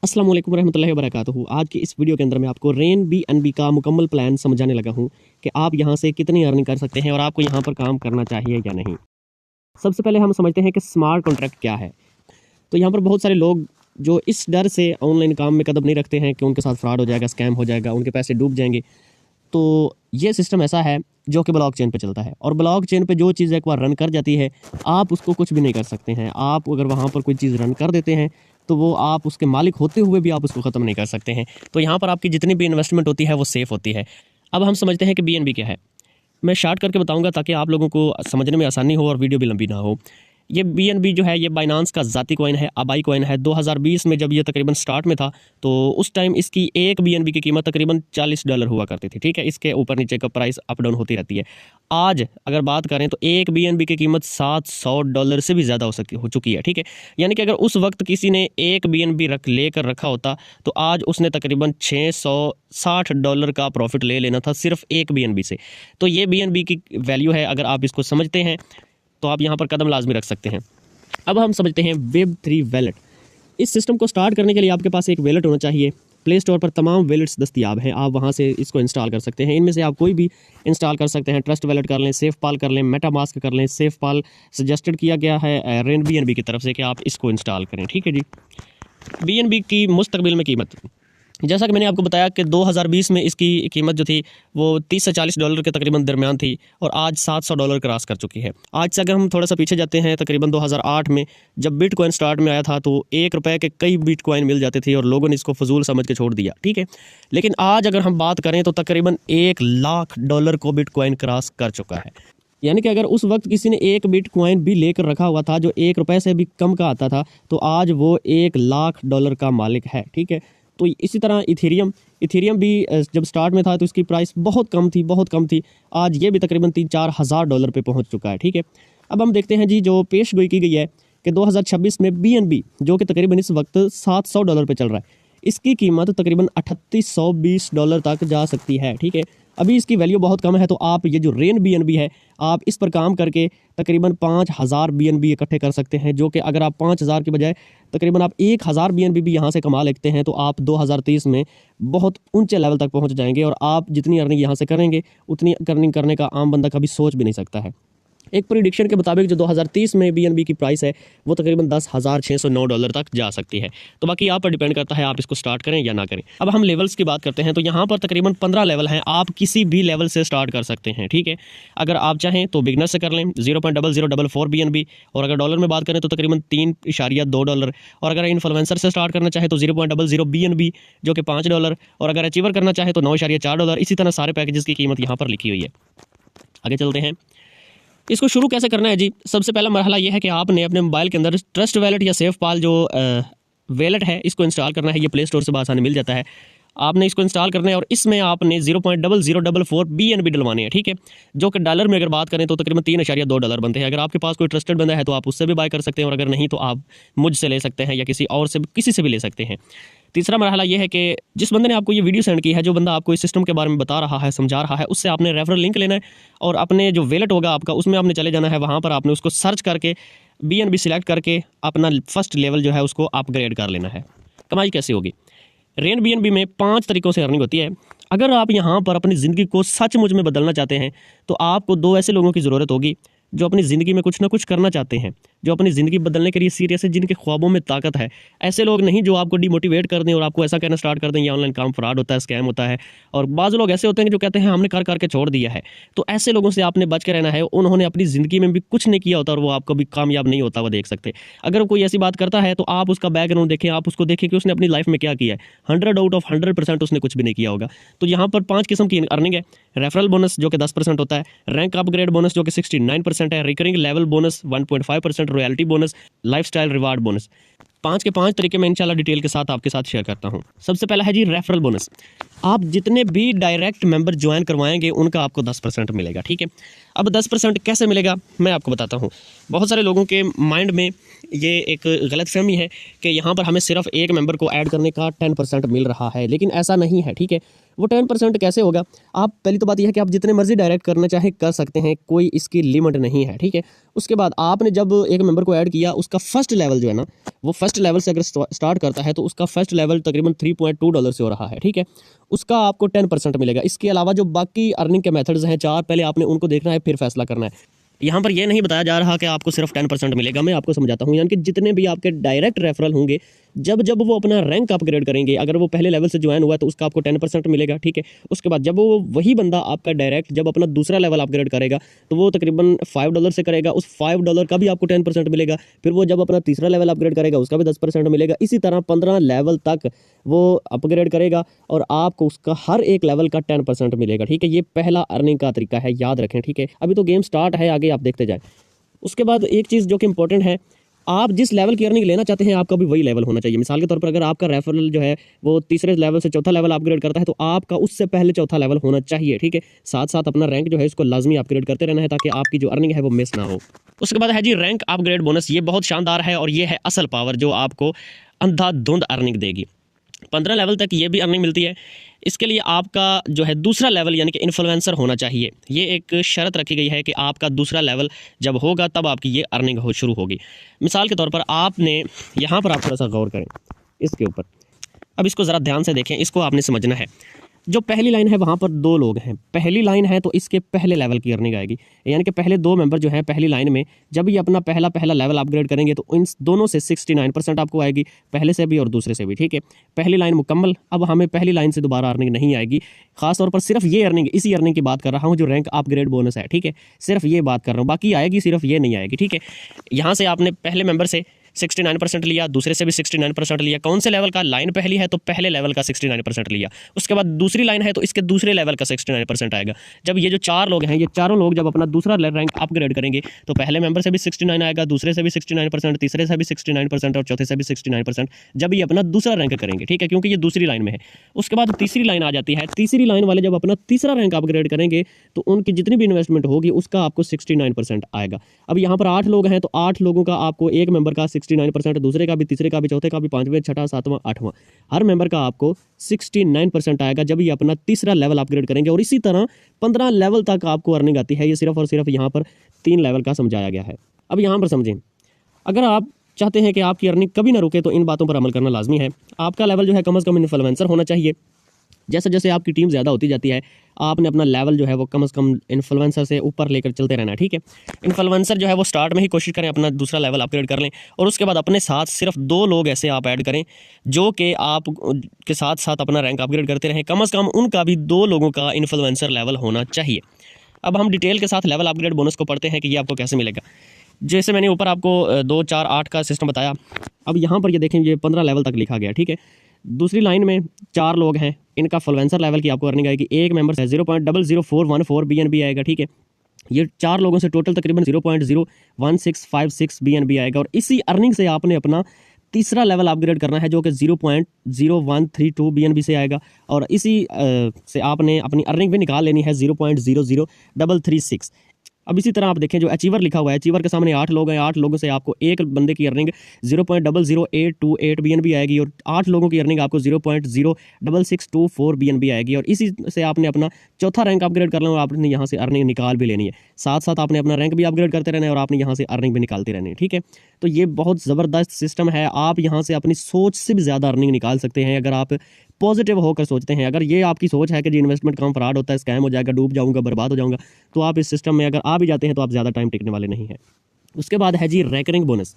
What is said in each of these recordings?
अस्सलाम वालेकुम रहमतुल्लाहि व बरकातुहू। आज की इस वीडियो के अंदर मैं आपको रेन BNB का मुकम्मल प्लान समझाने लगा हूँ कि आप यहाँ से कितनी अर्निंग कर सकते हैं और आपको यहाँ पर काम करना चाहिए या नहीं। सबसे पहले हम समझते हैं कि स्मार्ट कॉन्ट्रैक्ट क्या है। तो यहाँ पर बहुत सारे लोग जो इस डर से ऑनलाइन काम में कदम नहीं रखते हैं कि उनके साथ फ्रॉड हो जाएगा, स्कैम हो जाएगा, उनके पैसे डूब जाएंगे। तो ये सिस्टम ऐसा है जो कि ब्लॉकचेन पे चलता है और ब्लॉकचेन पे जो चीज़ एक बार रन कर जाती है आप उसको कुछ भी नहीं कर सकते हैं। आप अगर वहाँ पर कोई चीज़ रन कर देते हैं तो वो आप उसके मालिक होते हुए भी आप उसको ख़त्म नहीं कर सकते हैं। तो यहाँ पर आपकी जितनी भी इन्वेस्टमेंट होती है वो सेफ़ होती है। अब हम समझते हैं कि BNB क्या है। मैं शार्ट करके बताऊँगा ताकि आप लोगों को समझने में आसानी हो और वीडियो भी लंबी ना हो। ये BNB जो है ये बाइनांस का ज़ाती कॉइन है, आबाई कॉइन है। 2020 में जब ये तकरीबन स्टार्ट में था तो उस टाइम इसकी एक BNB की कीमत तकरीबन $40 हुआ करती थी। ठीक है, इसके ऊपर नीचे का प्राइस अप डाउन होती रहती है। आज अगर बात करें तो एक BNB की कीमत $700 से भी ज़्यादा हो चुकी है। ठीक है, यानी कि अगर उस वक्त किसी ने एक BNB लेकर रखा होता तो आज उसने तकरीबन $660 का प्रॉफिट ले लेना था सिर्फ एक BNB से। तो ये BNB की वैल्यू है। अगर आप इसको समझते हैं तो आप यहाँ पर कदम लाजमी रख सकते हैं। अब हम समझते हैं Web3 वैलेट। इस सिस्टम को स्टार्ट करने के लिए आपके पास एक वैलेट होना चाहिए। प्ले स्टोर पर तमाम वैलेट्स दस्तियाब हैं, आप वहाँ से इसको इंस्टॉल कर सकते हैं। इनमें से आप कोई भी इंस्टॉल कर सकते हैं। ट्रस्ट वैलेट कर लें, सेफपाल कर लें, मेटामास्क कर लें। सेफपाल सजेस्टेड किया गया है रेन BNB की तरफ से कि आप इसको इंस्टॉल करें। ठीक है जी। BNB की मुस्तकबिल में कीमत, जैसा कि मैंने आपको बताया कि 2020 में इसकी कीमत जो थी वो $30 से $40 के तकरीबन दरमियान थी और आज $700 क्रॉस कर चुकी है। आज से अगर हम थोड़ा सा पीछे जाते हैं तकरीबन 2008 में जब बिटकॉइन स्टार्ट में आया था तो ₹1 के कई बिटकॉइन मिल जाते थे और लोगों ने इसको फजूल समझ के छोड़ दिया। ठीक है, लेकिन आज अगर हम बात करें तो तकरीबन $1,00,000 को बिटकॉइन क्रॉस कर चुका है। यानी कि अगर उस वक्त किसी ने एक बिटकॉइन भी लेकर रखा हुआ था जो ₹1 से भी कम का आता था तो आज वो $1,00,000 का मालिक है। ठीक है, तो इसी तरह इथेरियम भी जब स्टार्ट में था तो इसकी प्राइस बहुत कम थी। आज ये भी तकरीबन $3-4 हज़ार पे पहुंच चुका है। ठीक है, अब हम देखते हैं जी जो पेशगोई की गई है कि 2026 में BNB जो कि तकरीबन इस वक्त $700 पे चल रहा है, इसकी कीमत तकरीबन $3820 तक जा सकती है। ठीक है, अभी इसकी वैल्यू बहुत कम है तो आप ये जो रेन BNB है आप इस पर काम करके तकरीबन 5000 BNB इकट्ठे कर सकते हैं, जो कि अगर आप 5000 की बजाय तकरीबन आप 1000 BNB भी यहाँ से कमा लेते हैं तो आप 2030 में बहुत ऊंचे लेवल तक पहुँच जाएंगे और आप जितनी अर्निंग यहाँ से करेंगे उतनी अर्निंग करने का आम बंदा कभी सोच भी नहीं सकता है। एक प्रिडिक्शन के मुताबिक जो 2030 में BNB की प्राइस है वो तकरीबन $10,609 तक जा सकती है। तो बाकी आप पर डिपेंड करता है आप इसको स्टार्ट करें या ना करें। अब हम लेवल्स की बात करते हैं तो यहाँ पर तकरीबन 15 लेवल हैं, आप किसी भी लेवल से स्टार्ट कर सकते हैं। ठीक है, अगर आप चाहें तो बिगनर से कर लें 0.0044 BNB और अगर डॉलर में बात करें तो तकरीबन $3.2 और अगर इन्फ्लुएंसर से स्टार्ट करना चाहे तो 0.00 BNB जो कि $5 और अगर अचीवर करना चाहे तो $9.4। इसी तरह सारे पैकेजेस की कीमत यहाँ पर लिखी हुई है। आगे चलते हैं, इसको शुरू कैसे करना है जी। सबसे पहला मरहला यह है कि आपने अपने मोबाइल के अंदर ट्रस्ट वैलेट या सेफपाल जो वैलेट है इसको इंस्टॉल करना है। ये प्ले स्टोर से आसानी मिल जाता है। आपने इसको इंस्टॉल करना है और इसमें आपने 0.0044 BNB डलवाने हैं। ठीक है, जो कि डॉलर में अगर बात करें तो तकरीबन $3.2 बनते हैं। अगर आपके पास कोई ट्रस्टेड बंदा है तो आप उससे भी बाय कर सकते हैं और अगर नहीं तो आप मुझसे ले सकते हैं या किसी से भी ले सकते हैं। तीसरा मरहला ये है कि जिस बंदे ने आपको ये वीडियो सेंड की है, जो बंदा आपको इस सिस्टम के बारे में बता रहा है, समझा रहा है, उससे आपने रेफरल लिंक लेना है और अपने जो वैलेट होगा आपका उसमें आपने चले जाना है। वहाँ पर आपने उसको सर्च करके BNB सिलेक्ट करके अपना फर्स्ट लेवल जो है उसको अपग्रेड कर लेना है। कमाई कैसे होगी? रेन BNB में 5 तरीक़ों से अर्निंग होती है। अगर आप यहाँ पर अपनी ज़िंदगी को सचमुच में बदलना चाहते हैं तो आपको 2 ऐसे लोगों की ज़रूरत होगी जो अपनी ज़िंदगी में कुछ ना कुछ करना चाहते हैं, जो अपनी ज़िंदगी बदलने के लिए सीरियस है, जिनके ख्वाबों में ताकत है। ऐसे लोग नहीं जो आपको डिमोटिवेट कर दें और आपको ऐसा कहना स्टार्ट कर दें ये ऑनलाइन काम फ्रॉड होता है, स्कैम होता है। और बाज़ लोग ऐसे होते हैं जो कहते हैं हमने कर करके छोड़ दिया है। तो ऐसे लोगों से आपने बच के रहना है। उन्होंने अपनी ज़िंदगी में भी कुछ नहीं किया होता और वो आपको भी कामयाब नहीं होता वो देख सकते। अगर कोई ऐसी बात करता है तो आप उसका बैकग्राउंड देखें, आप उसको देखें कि उसने अपनी लाइफ में क्या किया है। 100 आउट ऑफ 100% उसने कुछ भी नहीं किया होगा। तो यहाँ पर 5 किस्म की अर्निंग है। रेफरल बोनस जो कि 10% होता है, रैंक अपग्रेड बोनस जो कि 69% है, recurring level bonus 1.5%, royalty bonus, lifestyle reward bonus. 5 के 5 तरीके मैं इंशाल्लाह डिटेल के साथ आपके साथ शेयर करता हूं। सबसे पहला है जी रेफरल बोनस। आप जितने भी डायरेक्ट मेंबर ज्वाइन करवाएंगे उनका आपको 10% मिलेगा। ठीक है, अब 10% कैसे मिलेगा मैं आपको बताता हूँ। बहुत सारे लोगों के माइंड में ये एक गलतफहमी है कि यहाँ पर हमें सिर्फ एक मेंबर को ऐड करने का 10% मिल रहा है, लेकिन ऐसा नहीं है। ठीक है, वो 10% कैसे होगा? आप पहली तो बात यह है कि आप जितने मर्जी डायरेक्ट करना चाहे कर सकते हैं, कोई इसकी लिमिट नहीं है। ठीक है, उसके बाद आपने जब एक मेंबर को ऐड किया, उसका फर्स्ट लेवल जो है ना, वो फर्स्ट लेवल से अगर स्टार्ट करता है तो उसका फर्स्ट लेवल तकरीबन $3.2 से हो रहा है। ठीक है, उसका आपको 10% मिलेगा। इसके अलावा जो बाकी अर्निंग के मेथड्स हैं 4, पहले आपने उनको देखना है, फिर फैसला करना है। यहाँ पर यह नहीं बताया जा रहा कि आपको सिर्फ 10% मिलेगा। मैं आपको समझाता हूँ, यानी कि जितने भी आपके डायरेक्ट रेफरल होंगे, जब जब वो अपना रैंक अपग्रेड करेंगे, अगर वो पहले लेवल से ज्वाइन हुआ है तो उसका आपको 10% मिलेगा। ठीक है, उसके बाद जब वो वही बंदा आपका डायरेक्ट जब अपना दूसरा लेवल अपग्रेड करेगा तो वो तकरीबन $5 से करेगा, उस $5 का भी आपको 10% मिलेगा। फिर वो जब अपना तीसरा लेवल अपग्रेड करेगा उसका भी 10% मिलेगा। इसी तरह 15 लेवल तक वो अपग्रेड करेगा और आपको उसका हर एक लेवल का 10% मिलेगा। ठीक है, ये पहला अर्निंग का तरीका है, याद रखें। ठीक है, अभी तो गेम स्टार्ट है, आगे आप देखते जाएं। उसके बाद एक चीज़ जो कि इंपॉर्टेंट है, आप जिस लेवल की अर्निंग लेना चाहते हैं आपका भी वही लेवल होना चाहिए। मिसाल के तौर पर अगर आपका रेफरल जो है वो तीसरे लेवल से चौथा लेवल अपग्रेड करता है तो आपका उससे पहले चौथा लेवल होना चाहिए। ठीक है, साथ साथ अपना रैंक जो है इसको लाजमी अपग्रेड करते रहना है ताकि आपकी जो अर्निंग है वो मिस ना हो। उसके बाद है जी रैंक अपग्रेड बोनस। ये बहुत शानदार है और ये है असल पावर जो आपको अंधाधुंध अर्निंग देगी। 15 लेवल तक ये भी अर्निंग मिलती है। इसके लिए आपका जो है दूसरा लेवल यानी कि इन्फ्लुएंसर होना चाहिए। ये एक शर्त रखी गई है कि आपका दूसरा लेवल जब होगा तब आपकी ये अर्निंग हो शुरू होगी। मिसाल के तौर पर आपने यहाँ पर आप थोड़ा सा गौर करें इसके ऊपर, अब इसको ज़रा ध्यान से देखें, इसको आपने समझना है। जो पहली लाइन है वहाँ पर 2 लोग हैं, पहली लाइन है तो इसके पहले लेवल की अर्निंग आएगी, यानी कि पहले 2 मेंबर जो हैं पहली लाइन में जब ये अपना पहला लेवल अपग्रेड करेंगे तो इन दोनों से 69% आपको आएगी, पहले से भी और दूसरे से भी। ठीक है, पहली लाइन मुकम्मल। अब हमें पहली लाइन से दोबारा अर्निंग नहीं आएगी। खासतौर पर सिर्फ ये अर्निंग, इसी अर्निंग की बात कर रहा हूँ जो रैंक अपग्रेड बोनस है। ठीक है, सिर्फ ये बात कर रहा हूँ, बाकी आएगी, सिर्फ ये नहीं आएगी। ठीक है, यहाँ से आपने पहले मेंबर से 69% लिया, दूसरे से भी 69% लिया। कौन से लेवल का? लाइन पहली है तो पहले लेवल का 69% लिया। उसके बाद दूसरी लाइन है तो इसके दूसरे लेवल का 69% आएगा। जब ये जो 4 लोग हैं, ये चारों लोग जब अपना दूसरा रैंक अपग्रेड करेंगे तो पहले मेंबर से भी 69 आएगा, दूसरे से भी 69%, तीसरे से भी 69% और चौथे से भी 69% जब ये अपना दूसरा रैंक करेंगे। ठीक है, क्योंकि ये दूसरी लाइन में है। उसके बाद तीसरी लाइन आ जाती है। तीसरी लाइन वाले जब अपना तीसरा रैंक अपग्रेड करेंगे तो उनकी जितनी भी इन्वेस्टमेंट होगी उसका आपको 69% आएगा। अब यहाँ पर 8 लोग हैं तो 8 लोगों का आपको एक मेंबर का 69%, दूसरे का भी, तीसरे का भी, चौथे का भी, पांचवें, छठा, सातवां, आठवां, हर मेंबर का आपको 69% आएगा जब ये अपना तीसरा लेवल अपग्रेड करेंगे। और इसी तरह 15 लेवल तक आपको अर्निंग आती है। ये सिर्फ और सिर्फ यहाँ पर 3 लेवल का समझाया गया है। अब यहाँ पर समझें, अगर आप चाहते हैं कि आपकी अर्निंग कभी ना रुके तो इन बातों पर अमल करना लाजमी है। आपका लेवल जो है कम से कम इन्फ्लुएंसर होना चाहिए। जैसे जैसे आपकी टीम ज़्यादा होती जाती है आपने अपना लेवल जो है वो कम से कम इन्फ्लुएंसर से ऊपर लेकर चलते रहना है। ठीक है, इन्फ्लुएंसर जो है वो स्टार्ट में ही कोशिश करें अपना दूसरा लेवल अपग्रेड कर लें और उसके बाद अपने साथ सिर्फ 2 लोग ऐसे आप ऐड करें जो कि आप के साथ साथ अपना रैंक अपग्रेड करते रहें। कम से कम उनका भी 2 लोगों का इन्फ्लुएंसर लेवल होना चाहिए। अब हम डिटेल के साथ लेवल अपग्रेड बोनस को पढ़ते हैं कि ये आपको कैसे मिलेगा। जैसे मैंने ऊपर आपको 2, 4, 8 का सिस्टम बताया। अब यहाँ पर ये देखें, ये 15 लेवल तक लिखा गया। ठीक है, दूसरी लाइन में 4 लोग हैं, इनका फ्लुएंसर लेवल की आपको अर्निंग आएगी। एक मेंबर से 0.00414 BNB आएगा। ठीक है, ये 4 लोगों से टोटल तकरीबन 0.01656 BNB आएगा। और इसी अर्निंग से आपने अपना तीसरा लेवल अपग्रेड करना है जो कि 0.0132 BNB से आएगा। और इसी से आपने अपनी अर्निंग भी निकाल लेनी है 0.00336। अब इसी तरह आप देखें जो अचीवर लिखा हुआ है, अचीवर के सामने 8 लोग हैं, 8 लोगों से आपको एक बंदे की अर्निंग 0.00828 BNB आएगी और 8 लोगों की अर्निंग आपको 0.06624 BNB आएगी। और इसी से आपने अपना चौथा रैंक अपग्रेड करना है और आपने यहाँ से अर्निंग निकाल भी लेनी है। साथ साथ आपने अपना रैंक भी अपग्रेड करते रहना है और आपने यहाँ से अर्निंग भी निकालते रहनी है। ठीक है, तो ये बहुत ज़बरदस्त सिस्टम है। आप यहाँ से अपनी सोच से भी ज़्यादा अर्निंग निकाल सकते हैं अगर आप पॉजिटिव होकर सोचते हैं। अगर ये आपकी सोच है कि जी इन्वेस्टमेंट काम फ्रॉड होता है, स्कैम हो जाएगा, डूब जाऊंगा, बर्बाद हो जाऊंगा, तो आप इस सिस्टम में अगर आ भी जाते हैं तो आप ज़्यादा टाइम टिकने वाले नहीं हैं। उसके बाद है जी रैकरिंग बोनस।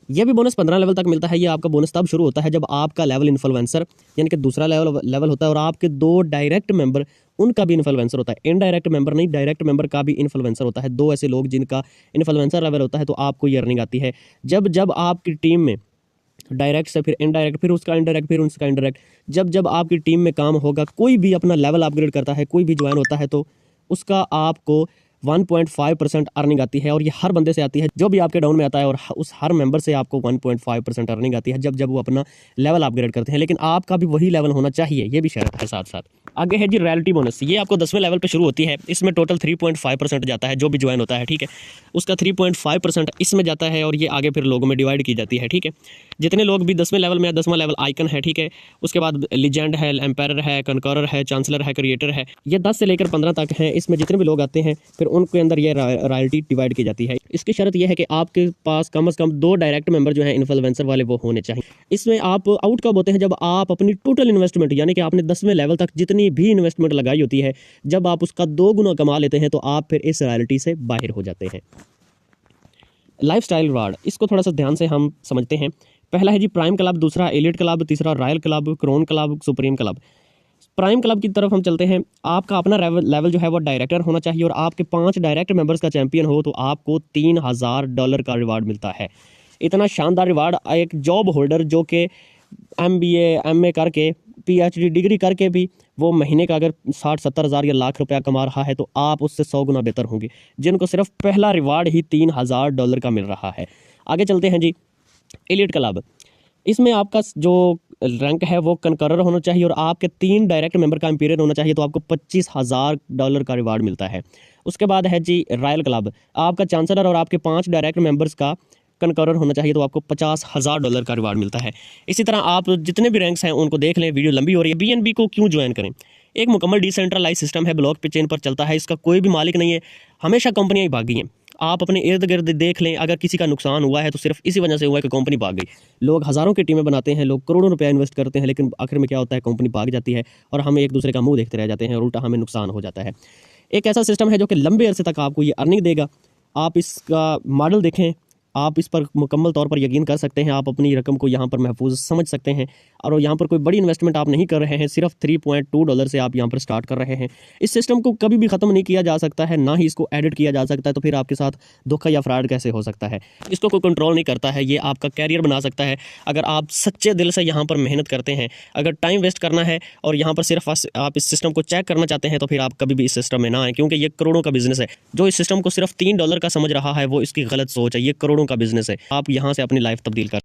यह भी बोनस 15 लेवल तक मिलता है। ये आपका बोनस तब शुरू होता है जब आपका लेवल इन्फ्लुएंसर यानी कि दूसरा लेवल होता है और आपके 2 डायरेक्ट मेंबर उनका भी इन्फ्लुएंसर होता है। इनडायरेक्ट मेंबर नहीं, डायरेक्ट मेंबर का भी इन्फ्लुएंसर होता है। 2 ऐसे लोग जिनका इन्फ्लुएंसर लेवल होता है तो आपको ये अर्निंग आती है। जब जब आपकी टीम में डायरेक्ट से फिर इनडायरेक्ट, फिर उसका इनडायरेक्ट, फिर उसका इनडायरेक्ट, जब जब आपकी टीम में काम होगा, कोई भी अपना लेवल अपग्रेड करता है, कोई भी ज्वाइन होता है तो उसका आपको 1.5% अर्निंग आती है। और ये हर बंदे से आती है जो भी आपके डाउन में आता है और उस हर मेंबर से आपको 1.5% अर्निंग आती है जब जब वो अपना लेवल अपग्रेड करते हैं। लेकिन आपका भी वही लेवल होना चाहिए, ये भी शर्त है साथ साथ। आगे है जी रॉयल्टी बोनस। ये आपको 10वें लेवल पे शुरू होती है। इसमें टोटल 3.5% जाता है जो भी ज्वाइन होता है, ठीक है। उसका 3.5% इसमें जाता है और ये आगे फिर लोगों में डिवाइड की जाती है, ठीक है। जितने लोग भी 10वें लेवल में, 10वां लेवल आइकन है, ठीक है। उसके बाद लीजेंड है, एम्पायर है, कनकरर है, चांसलर है, क्रिएटर है। ये 10 से लेकर 15 तक हैं। इसमें जितने भी लोग आते हैं फिर उनके अंदर ये रॉयल्टी डिवाइड की जाती है। इसकी शर्त यह है कि आपके पास कम से कम 2 डायरेक्ट मेंबर जो है इन्फ्लुएंसर वाले वो होने चाहिए। इसमें आप आउट कब होते हैं? जब आप अपनी टोटल इन्वेस्टमेंट यानी कि आपने 10वें लेवल तक जितनी भी इन्वेस्टमेंट लगाई होती है, जब आप उसका 2 गुना कमा लेते हैं तो आप फिर इस रॉयल्टी से बाहर हो जाते हैं। लाइफस्टाइल रिवार्ड, इसको थोड़ा सा ध्यान से हम समझते हैं। पहला है जी प्राइम क्लब, दूसरा एलिट क्लब, तीसरा royal club, crown club, supreme club. Prime club की तरफ हम चलते हैं। आपका अपना लेवल जो है वो डायरेक्टर होना चाहिए और आपके 5 डायरेक्ट मेंबर्स का चैंपियन हो तो आपको $3000 का रिवार्ड मिलता है। इतना शानदार रिवार्ड एक जॉब होल्डर जो कि MBA MA करके PhD डिग्री करके भी वो महीने का अगर 60-70 हज़ार या लाख रुपया कमा रहा है तो आप उससे 100 गुना बेहतर होंगे, जिनको सिर्फ पहला रिवार्ड ही $3000 का मिल रहा है। आगे चलते हैं जी एलिट क्लब। इसमें आपका जो रैंक है वो कनकरर होना चाहिए और आपके 3 डायरेक्ट मेंबर का एम्पीरियर होना चाहिए तो आपको $25,000 का रिवार्ड मिलता है। उसके बाद है जी रॉयल क्लब। आपका चांसलर और आपके 5 डायरेक्ट मेंबर्स का कनकरर होना चाहिए तो आपको $50,000 का रिवार्ड मिलता है। इसी तरह आप जितने भी रैंक्स हैं उनको देख लें। वीडियो लंबी हो रही है। BNB को क्यों ज्वाइन करें? एक मुकम्मल डिसेंट्रलाइज सिस्टम है, ब्लॉक चेन पर चलता है, इसका कोई भी मालिक नहीं है, हमेशा कंपनियां ही भागी हैं। आप अपने इर्द गिर्द देख लें, अगर किसी का नुकसान हुआ है तो सिर्फ इसी वजह से हुआ है कि कंपनी भाग गई। लोग हज़ारों की टीमें बनाते हैं, लोग करोड़ों रुपया इन्वेस्ट करते हैं, लेकिन आखिर में क्या होता है? कंपनी भाग जाती है और हम एक दूसरे का मुंह देखते रह जाते हैं और उल्टा हमें नुकसान हो जाता है। एक ऐसा सिस्टम है जो कि लंबे अरसे तक आपको ये अर्निंग देगा। आप इसका मॉडल देखें, आप इस पर मुकम्मल तौर पर यकीन कर सकते हैं। आप अपनी रकम को यहाँ पर महफूज समझ सकते हैं और यहाँ पर कोई बड़ी इन्वेस्टमेंट आप नहीं कर रहे हैं, सिर्फ $3.2 से आप यहाँ पर स्टार्ट कर रहे हैं। इस सिस्टम को कभी भी ख़त्म नहीं किया जा सकता है, ना ही इसको एडिट किया जा सकता है, तो फिर आपके साथ धोखा या फ्रॉड कैसे हो सकता है? इसको कोई कंट्रोल नहीं करता है, ये आपका कैरियर बना सकता है अगर आप सच्चे दिल से यहाँ पर मेहनत करते हैं। अगर टाइम वेस्ट करना है और यहाँ पर सिर्फ आप इस सिस्टम को चेक करना चाहते हैं तो फिर आप कभी भी इस सिस्टम में ना आए, क्योंकि ये करोड़ों का बिजनेस है। जो इस सिस्टम को सिर्फ $3 का समझ रहा है वो इसकी गलत सोच है, ये करोड़ों का बिजनेस है। आप यहाँ से अपनी लाइफ तब्दील कर